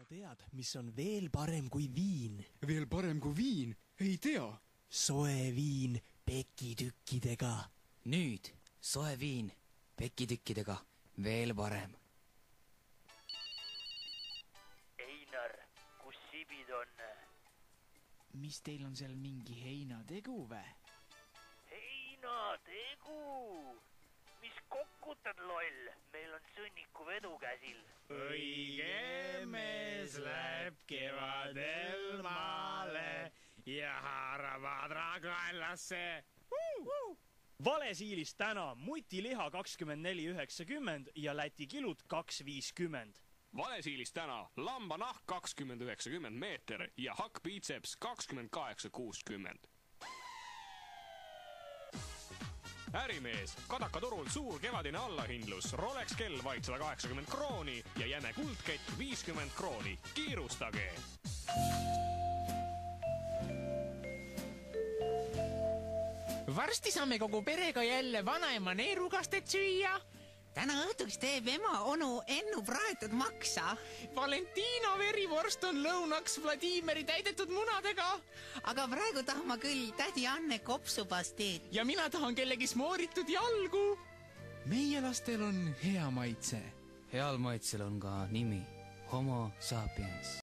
tead, mis on veel parem kui viin? Veel parem kui viin? Ei tea. Soe viin pekitükkidega. Nüüd soe viin pekitükkidega. Veel parem. Einar, kus sibid on? Mis teil on seal mingi heinategu vä? Heinategu? Mis kokkutad, loll? Meil on sõnniku vedu käsil. Õige mees läheb kevadel maale ja haarab adrakaelasse. Valesiilis täna mutiliha 24,90 ja Läti kilud 2,50. Valesiilis täna lambanahk 20,90 meeter ja hakkpiitseps 28,60. Ärimees, Kadakaturul suur kevadine allahindlus, Rolex kell vaid 180 krooni ja jäme kuldkett 50 krooni. Kiirustage! Varsti saame kogu perega jälle vanaema neerukastet süüa. Täna õhtuks teeb ema onu Ennu praetud maksa. Valentina verivorst on lõunaks Vladimiri täidetud munadega. Aga praegu tahan ma küll tädi Anne kopsupasteed. Ja mina tahan kellegi smooritud jalgu. Meie lastel on hea maitse. Heal maitsel on ka nimi Homo sapiens.